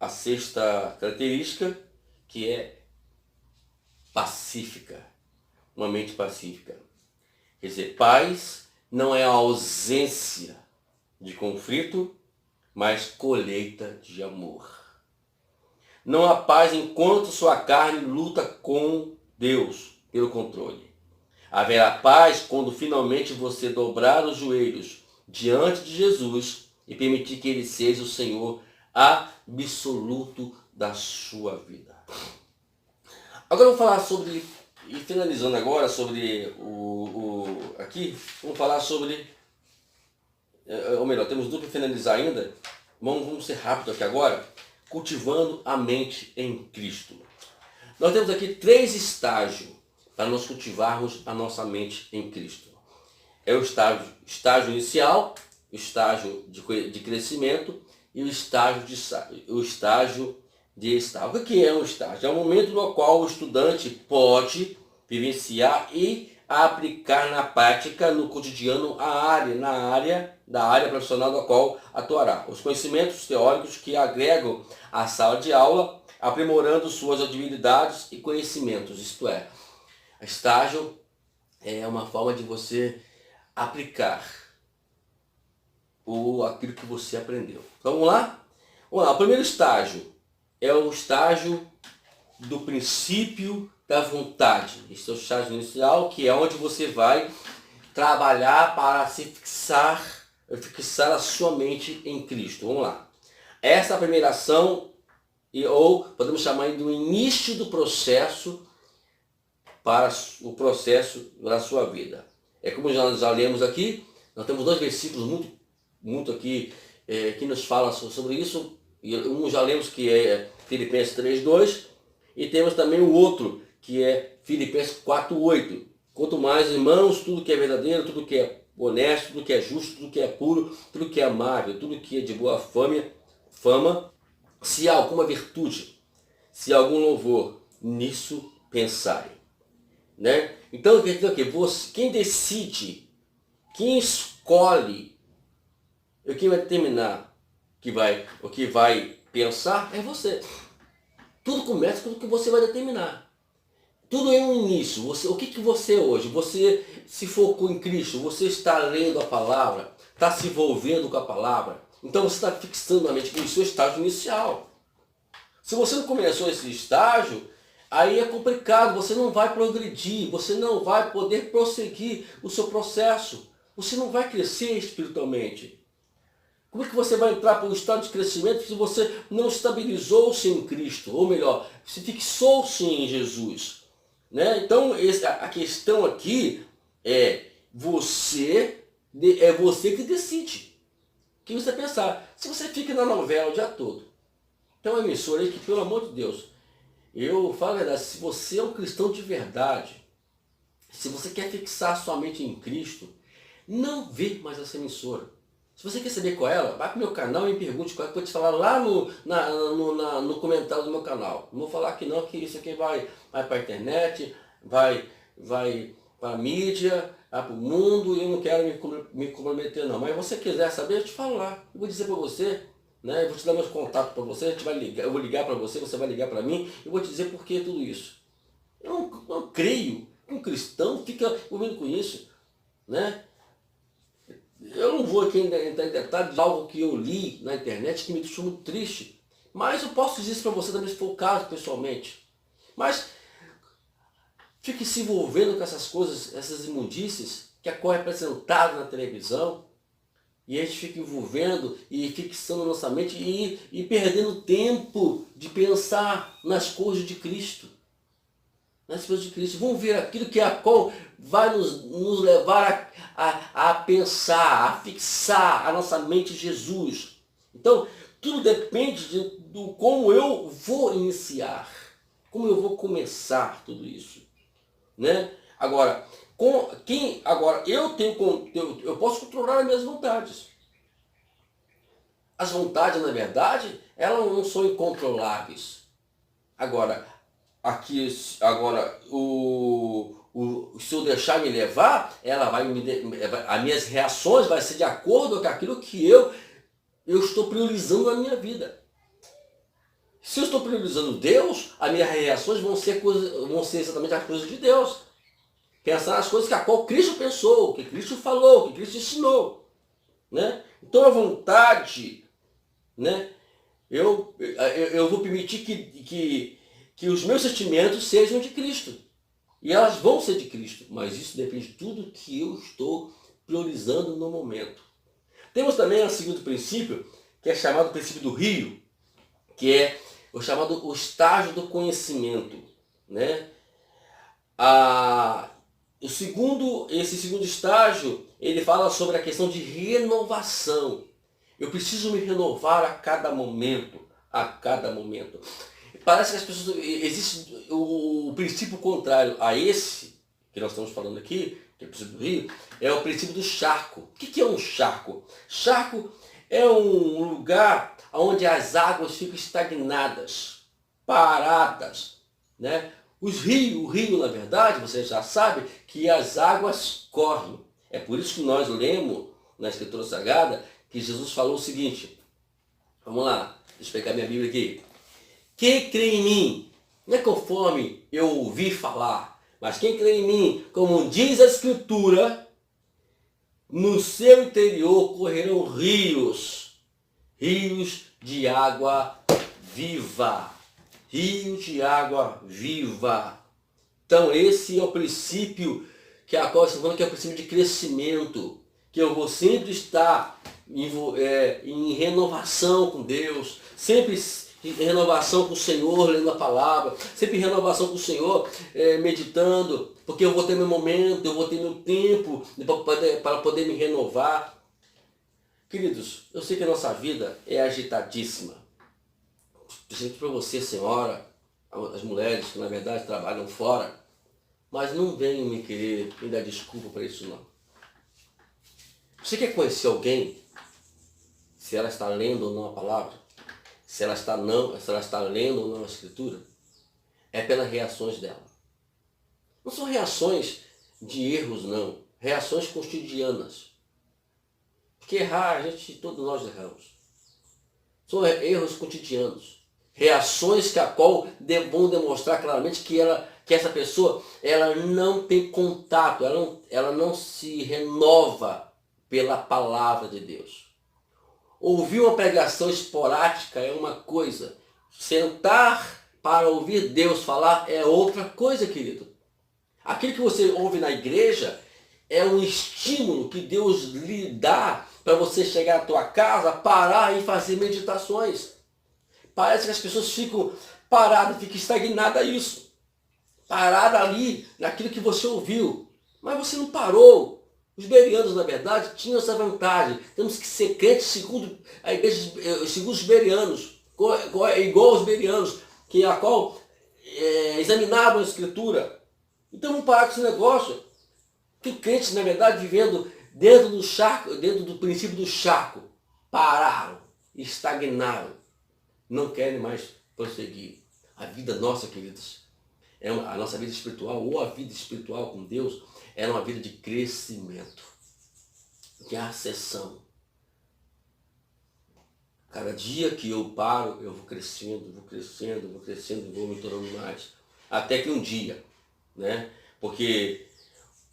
sexta característica, que é pacífica, uma mente pacífica. Quer dizer, paz não é a ausência de conflito, mas colheita de amor. Não há paz enquanto sua carne luta com Deus pelo controle. Haverá paz quando finalmente você dobrar os joelhos diante de Jesus e permitir que Ele seja o Senhor absoluto da sua vida. Agora vamos falar sobre, e finalizando agora sobre aqui, vamos falar sobre, ou melhor, temos duplo finalizar ainda, vamos ser rápido aqui agora, cultivando a mente em Cristo. Nós temos aqui 3 estágios para nós cultivarmos a nossa mente em Cristo. É o estágio inicial, o estágio de crescimento e o estágio de estágio. O que é um estágio? É o momento no qual o estudante pode vivenciar e aplicar na prática, no cotidiano, na área profissional da qual atuará. Os conhecimentos teóricos que agregam à sala de aula, aprimorando suas habilidades e conhecimentos. Isto é, estágio é uma forma de você aplicar aquilo que você aprendeu. Então, vamos lá? Vamos lá. O primeiro estágio é o estágio do princípio da vontade. Esse é o estágio inicial, que é onde você vai trabalhar para se fixar a sua mente em Cristo. Vamos lá. Essa é a primeira ação, ou podemos chamar de um início do processo para o processo da sua vida. É como já lemos aqui, nós temos 2 versículos muito aqui que nos falam sobre isso. E um já lemos, que é Filipenses 3:2, e temos também o outro, que é Filipenses 4:8. Quanto mais, irmãos, tudo que é verdadeiro, tudo que é honesto, tudo que é justo, tudo que é puro, tudo que é amável, tudo que é de boa fama, se há alguma virtude, se há algum louvor, nisso pensai. Né? Então, quer dizer o quê? Quem decide, quem escolhe, quem vai determinar o que vai pensar é você. Tudo começa com o que você vai determinar. Tudo é um início. O que você é hoje? Você se focou em Cristo, você está lendo a palavra, está se envolvendo com a palavra. Então você está fixando a mente no seu estágio inicial. Se você não começou esse estágio, aí é complicado, você não vai progredir, você não vai poder prosseguir o seu processo, você não vai crescer espiritualmente. Como é que você vai entrar para o estado de crescimento se você não estabilizou-se em Cristo? Ou melhor, se fixou-se em Jesus? Né? Então, a questão aqui é você que decide. O que você pensar? Se você fica na novela o dia todo, tem uma emissora aí que, pelo amor de Deus, eu falo a verdade, se você é um cristão de verdade, se você quer fixar sua mente em Cristo, não vê mais essa emissora. Se você quer saber qual é ela, vai para o meu canal e me pergunte qual é, que eu vou te falar lá no comentário do meu canal. Não vou falar aqui não, que isso aqui vai para a internet, vai para a mídia, vai para o mundo, e eu não quero me comprometer não. Mas se você quiser saber, eu te falo lá. Eu vou dizer para você, né? Eu vou te dar meus contatos para você, a gente vai ligar, eu vou ligar para você, você vai ligar para mim, eu vou te dizer por que tudo isso. Eu não creio que um cristão fica ouvindo com isso, né? Eu não vou aqui entrar em detalhes de algo que eu li na internet que me deixou muito triste. Mas eu posso dizer isso para você também se for o caso pessoalmente. Mas fique se envolvendo com essas coisas, essas imundícies que é apresentado na televisão. E a gente fica envolvendo e fixando nossa mente e perdendo tempo de pensar nas coisas de Cristo. Nas coisas de Cristo. Vamos ver aquilo que a qual vai nos levar a pensar, a fixar a nossa mente em Jesus. Então, tudo depende do como eu vou iniciar, como eu vou começar tudo isso, né? Agora, eu posso controlar as minhas vontades. As vontades, na verdade, elas não são incontroláveis. Agora, se eu deixar me levar, as minhas reações vai ser de acordo com aquilo que eu estou priorizando na minha vida. Se eu estou priorizando Deus, as minhas reações vão ser exatamente as coisas de Deus. Pensar nas coisas que a qual Cristo pensou, que Cristo falou, que Cristo ensinou, né? Então a vontade, né? Eu vou permitir que os meus sentimentos sejam de Cristo. E elas vão ser de Cristo, mas isso depende de tudo que eu estou priorizando no momento. Temos também o segundo princípio, que é chamado princípio do rio, que é o estágio do conhecimento, né? Esse segundo estágio, ele fala sobre a questão de renovação. Eu preciso me renovar a cada momento, a cada momento. Parece que as pessoas, existe o princípio contrário a esse que nós estamos falando aqui, que é o princípio do rio, é o princípio do charco. O que é um charco? Charco é um lugar onde as águas ficam estagnadas, paradas, né? O rio, na verdade, você já sabe que as águas correm. É por isso que nós lemos na Escritura Sagrada que Jesus falou o seguinte. Vamos lá, deixa eu pegar minha Bíblia aqui. Quem crê em mim, não é conforme eu ouvi falar, mas quem crê em mim, como diz a Escritura, no seu interior correrão rios de água viva. Rios de água viva. Então esse é o princípio que a qual estamos falando, que é o princípio de crescimento, que eu vou sempre estar em renovação com Deus, sempre em renovação com o Senhor, lendo a palavra, sempre em renovação com o Senhor, meditando, porque eu vou ter meu momento, eu vou ter meu tempo para poder me renovar. Queridos, eu sei que a nossa vida é agitadíssima. Principalmente para você, senhora, as mulheres que na verdade trabalham fora, mas não venham me querer me dar desculpa para isso não. Você quer conhecer alguém? Se ela está lendo ou não a palavra? Se ela está lendo ou não a Escritura? É pelas reações dela. Não são reações de erros não, reações cotidianas. Porque errar, todos nós erramos. São erros cotidianos. Reações que a qual vão demonstrar claramente que essa pessoa ela não tem contato, ela não se renova pela palavra de Deus. Ouvir uma pregação esporádica é uma coisa. Sentar para ouvir Deus falar é outra coisa, querido. Aquilo que você ouve na igreja é um estímulo que Deus lhe dá para você chegar à tua casa, parar e fazer meditações. Parece que as pessoas ficam paradas, ficam estagnadas a isso. Parada ali, naquilo que você ouviu. Mas você não parou. Os bereanos, na verdade, tinham essa vantagem. Temos que ser crentes segundo a igreja, segundo os bereanos, igual aos bereanos, a qual examinavam a Escritura. Então vamos parar com esse negócio. Que crentes, na verdade, vivendo dentro do princípio do charco, pararam, estagnaram. Não querem mais prosseguir. A vida nossa, queridos, a nossa vida espiritual, ou a vida espiritual com Deus, é uma vida de crescimento, de ascensão. Cada dia que eu paro, eu vou crescendo, e vou me tornando mais. Até que um dia, né? Porque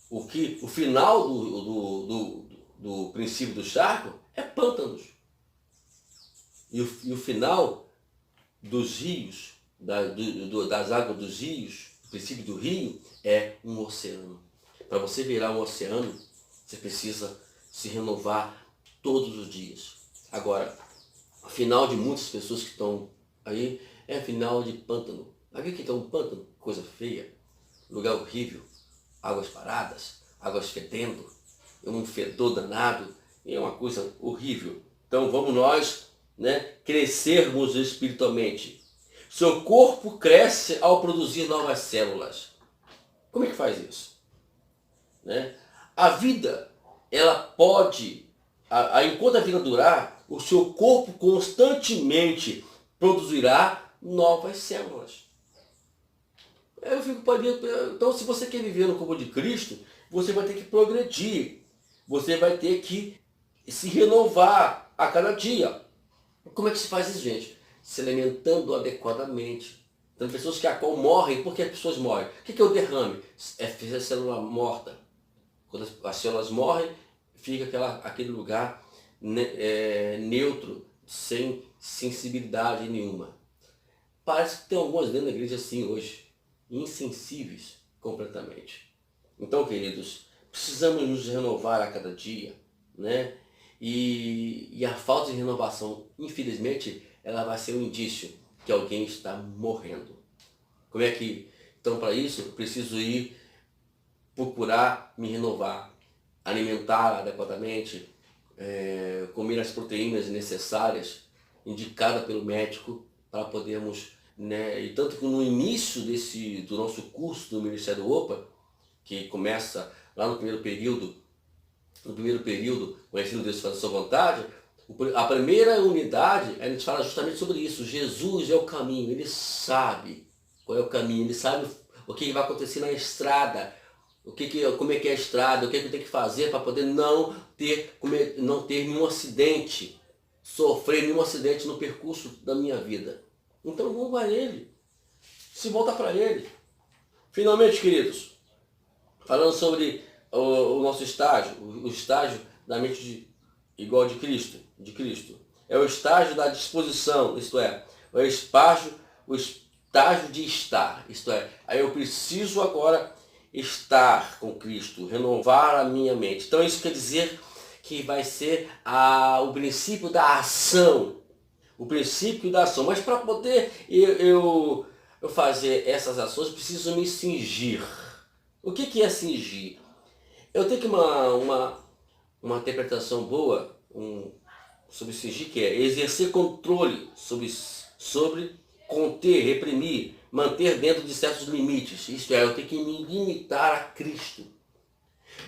o final do princípio do charco é pântanos. E o final dos rios, das águas dos rios, o princípio do rio, é um oceano. Para você virar um oceano, você precisa se renovar todos os dias. Agora, o final de muitas pessoas que estão aí é final de pântano. Sabe o que é um pântano? Coisa feia, lugar horrível, águas paradas, águas fedendo, um fedor danado, é uma coisa horrível. Então vamos nós né, crescermos espiritualmente. Seu corpo cresce ao produzir novas células. Como é que faz isso? Né? A vida, ela pode, enquanto a vida durar, o seu corpo constantemente produzirá novas células. Eu fico podendo, então, se você quer viver no corpo de Cristo, você vai ter que progredir. Você vai ter que se renovar a cada dia. Como é que se faz isso, gente? Se alimentando adequadamente. Tem pessoas que morrem. Por que as pessoas morrem? O que é o derrame? É a célula morta. Quando as células morrem, fica aquele lugar neutro, sem sensibilidade nenhuma. Parece que tem algumas dentro da igreja assim hoje, insensíveis completamente. Então, queridos, precisamos nos renovar a cada dia, né? E a falta de renovação, infelizmente, ela vai ser um indício que alguém está morrendo. Como é que, então, para isso, eu preciso ir procurar me renovar, alimentar adequadamente, comer as proteínas necessárias indicadas pelo médico para podermos, né? E tanto que no início do nosso curso do Ministério OPA, que começa lá no primeiro período, o ensino Deus faz a sua vontade, a primeira unidade, a gente fala justamente sobre isso. Jesus é o caminho, ele sabe qual é o caminho, ele sabe o que vai acontecer na estrada, como é que é a estrada, o que eu tenho que fazer para poder não ter nenhum acidente, sofrer nenhum acidente no percurso da minha vida. Então vamos a ele, se volta para ele. Finalmente, queridos, falando sobre o nosso estágio, o estágio da mente igual de Cristo. É o estágio da disposição, isto é, o estágio de estar, isto é, aí eu preciso agora estar com Cristo, renovar a minha mente. Então isso quer dizer que vai ser o princípio da ação, mas para poder eu fazer essas ações, eu preciso me cingir. O que é cingir? Eu tenho que uma interpretação boa sobre cingir, que é exercer controle sobre conter, reprimir, manter dentro de certos limites. Isto é, eu tenho que me limitar a Cristo.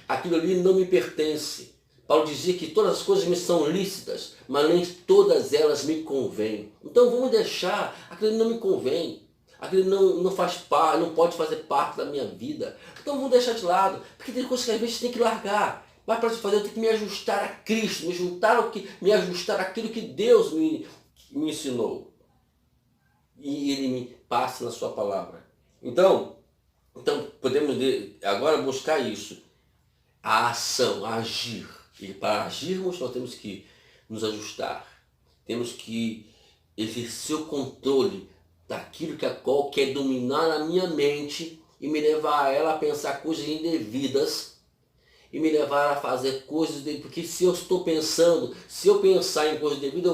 Aquilo ali não me pertence. Paulo dizia que todas as coisas me são lícitas, mas nem todas elas me convêm. Então vamos deixar, aquilo não me convém. Aquilo não faz parte, não pode fazer parte da minha vida. Então vamos deixar de lado, porque tem coisas que às vezes tem que largar. Mas para isso fazer eu tenho que me ajustar a Cristo, me ajustar àquilo que Deus me ensinou. E Ele me passa na sua palavra. Então podemos agora buscar isso. A ação, a agir. E para agirmos nós temos que nos ajustar. Temos que exercer o controle daquilo que a qual quer dominar a minha mente e me levar a ela a pensar coisas indevidas e me levar a fazer coisas porque se eu estou pensando, se eu pensar em coisas indevidas,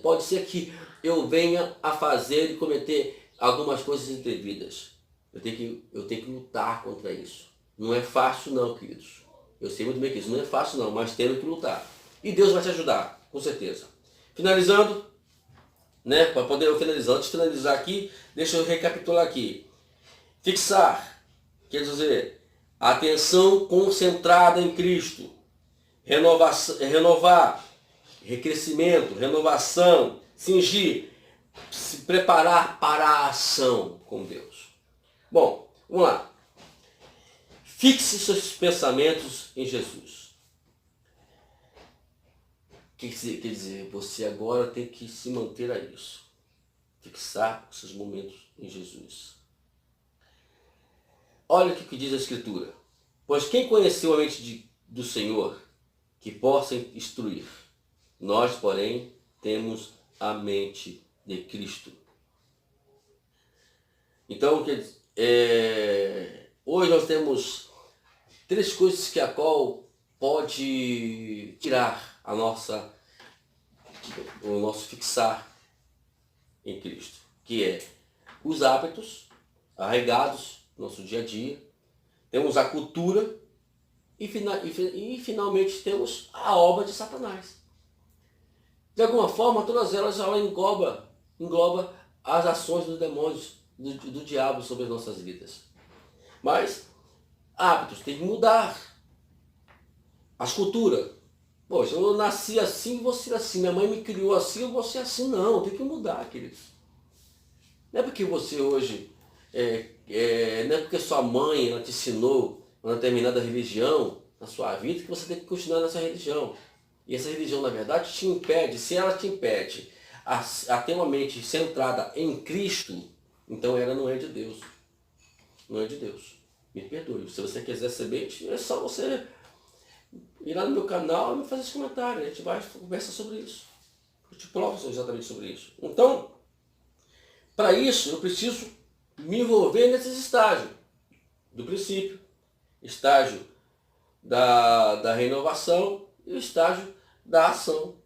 pode ser que eu venha a fazer e cometer algumas coisas indevidas. Eu tenho que lutar contra isso. Não é fácil não, queridos. Eu sei muito bem que isso não é fácil não, mas temos que lutar. E Deus vai te ajudar, com certeza. Finalizando, né, para poder eu finalizar, antes de finalizar aqui, deixa eu recapitular aqui. Fixar, quer dizer, atenção concentrada em Cristo. Renovar, recrescimento, renovação, cingir, se preparar para a ação com Deus. Bom, vamos lá. Fixe seus pensamentos em Jesus. Quer dizer, você agora tem que se manter a isso. Fixar seus momentos em Jesus. Olha o que diz a Escritura. Pois quem conheceu a mente do Senhor, que possa instruir? Nós, porém, temos a mente de Cristo. Então, hoje nós temos 3 coisas que a qual pode tirar o nosso fixar em Cristo, que é os hábitos arraigados no nosso dia a dia, temos a cultura e finalmente temos a obra de Satanás. De alguma forma, todas elas ela engloba as ações dos demônios, do diabo sobre as nossas vidas. Mas hábitos tem que mudar. As culturas. Poxa, eu nasci assim, vou ser assim. Minha mãe me criou assim, eu vou ser assim. Não, tem que mudar, queridos. Não é porque você hoje, não é porque sua mãe ela te ensinou uma determinada religião na sua vida que você tem que continuar nessa religião. E essa religião, na verdade, te impede, se ela te impede a ter uma mente centrada em Cristo, então ela não é de Deus. Não é de Deus. Me perdoe. Se você quiser ser bem, é só você ir lá no meu canal e me fazer esse comentário. A gente vai conversar sobre isso. Eu te provo exatamente sobre isso. Então, para isso, eu preciso me envolver nesses estágios. Do princípio, estágio da renovação e o estágio da ação.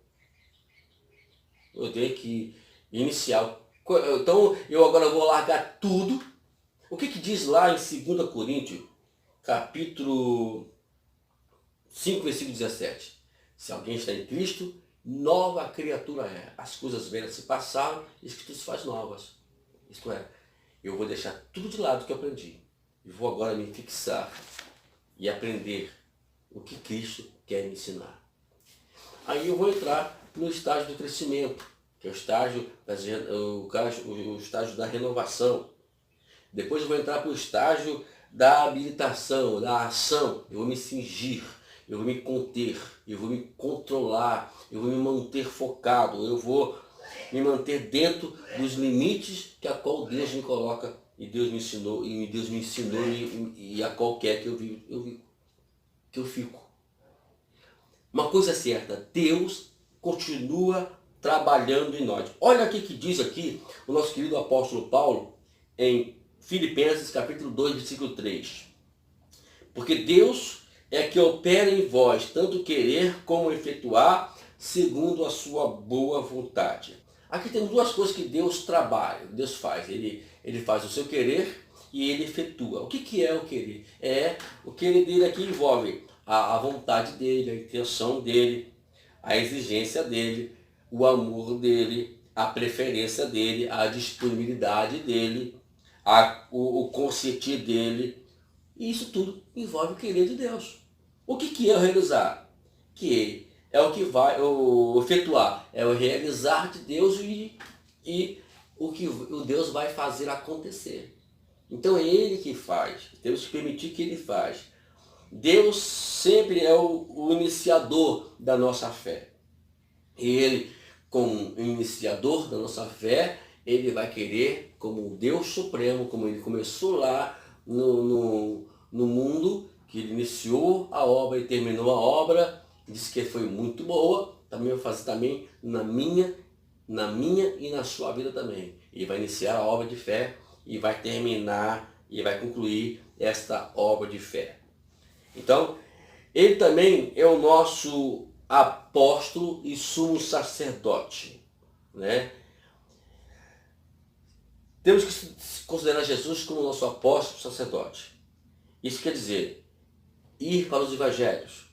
Eu tenho que iniciar. Então, eu agora vou largar tudo. O que diz lá em 2 Coríntios, capítulo 5, versículo 17? Se alguém está em Cristo, nova criatura é. As coisas velhas se passaram e as que tudo se faz novas. Isto é, eu vou deixar tudo de lado que eu aprendi. E vou agora me fixar e aprender o que Cristo quer me ensinar. Aí eu vou entrar no estágio do crescimento, que é o estágio da renovação. Depois eu vou entrar para o estágio da habilitação, da ação. Eu vou me cingir, eu vou me conter, eu vou me controlar, eu vou me manter focado, eu vou me manter dentro dos limites que a qual Deus me coloca e Deus me ensinou e a qual quer que eu fico. Uma coisa é certa, Deus continua trabalhando em nós. Olha aqui que diz aqui o nosso querido apóstolo Paulo em Filipenses capítulo 2, versículo 3. Porque Deus é que opera em vós, tanto querer como efetuar, segundo a sua boa vontade. Aqui temos duas coisas que Deus trabalha, Deus faz. Ele faz o seu querer e ele efetua. O que é o querer? O querer dele aqui envolve a vontade dele, a intenção dele, a exigência dele, o amor dele, a preferência dele, a disponibilidade dele, o consentir dele. E isso tudo envolve o querer de Deus. O que é o realizar? Que é o que vai o efetuar, é o realizar de Deus e o que o Deus vai fazer acontecer. Então é Ele que faz, temos que permitir que Ele faz. Deus sempre é o iniciador da nossa fé. E Ele, como iniciador da nossa fé, Ele vai querer, como Deus Supremo, como Ele começou lá no mundo, que Ele iniciou a obra e terminou a obra, disse que foi muito boa, também vai fazer também na minha e na sua vida também. Ele vai iniciar a obra de fé e vai terminar e vai concluir esta obra de fé. Então, ele também é o nosso apóstolo e sumo sacerdote, né? Temos que considerar Jesus como nosso apóstolo e sacerdote. Isso quer dizer, ir para os evangelhos.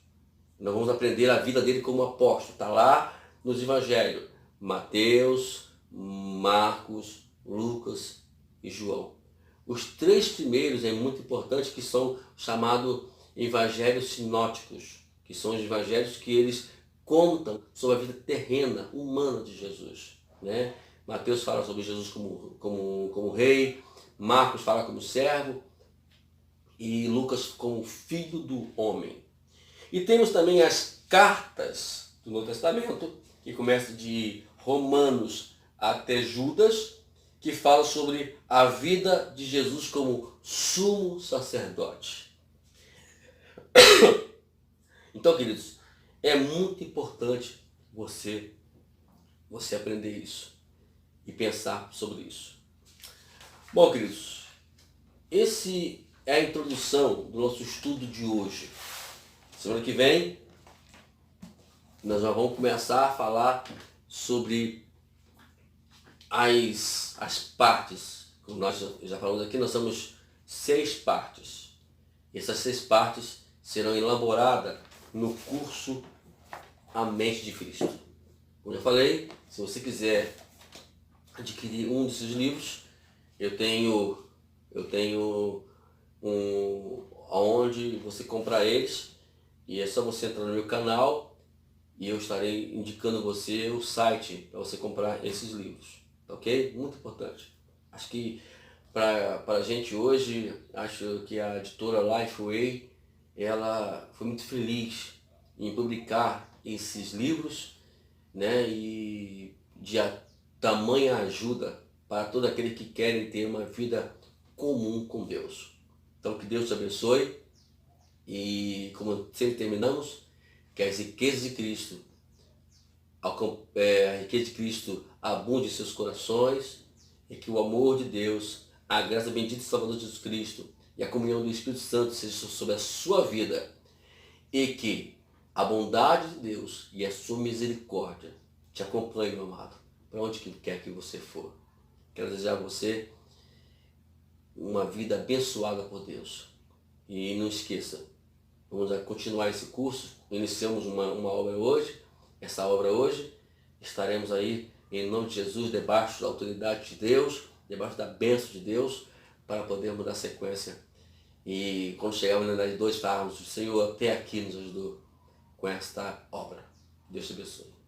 Nós vamos aprender a vida dele como apóstolo. Está lá nos evangelhos. Mateus, Marcos, Lucas e João. Os três primeiros é muito importante, que são chamados evangelhos sinóticos, que são os evangelhos que eles contam sobre a vida terrena, humana de Jesus, né? Mateus fala sobre Jesus como rei, Marcos fala como servo e Lucas como filho do homem. E temos também as cartas do Novo Testamento, que começam de Romanos até Judas, que falam sobre a vida de Jesus como sumo sacerdote. Então, queridos, é muito importante você aprender isso e pensar sobre isso. Bom, queridos, esse é a introdução do nosso estudo de hoje. Semana que vem, nós já vamos começar a falar sobre as partes. Como nós já falamos aqui, nós temos 6 partes. Essas 6 partes serão elaboradas no curso A Mente de Cristo. Como eu falei, se você quiser adquirir um desses livros, eu tenho aonde você comprar eles, e é só você entrar no meu canal e eu estarei indicando você o site para você comprar esses livros, tá ok? Muito importante. Acho que para a gente hoje, acho que a editora Lifeway, ela foi muito feliz em publicar esses livros, né? E tamanha ajuda para todo aquele que querem ter uma vida comum com Deus. Então que Deus te abençoe e, como sempre terminamos, que as riquezas de Cristo, a riqueza de Cristo abunde em seus corações, e que o amor de Deus, a graça bendita e salvador de Jesus Cristo e a comunhão do Espírito Santo seja sobre a sua vida, e que a bondade de Deus e a sua misericórdia te acompanhe, meu amado, para onde quer que você for. Quero desejar a você uma vida abençoada por Deus. E não esqueça, vamos continuar esse curso. Iniciamos uma obra hoje. Essa obra hoje, estaremos aí em nome de Jesus, debaixo da autoridade de Deus, debaixo da bênção de Deus, para podermos dar sequência. E quando chegarmos na unidade 2, falarmos: o Senhor até aqui nos ajudou com esta obra. Deus te abençoe.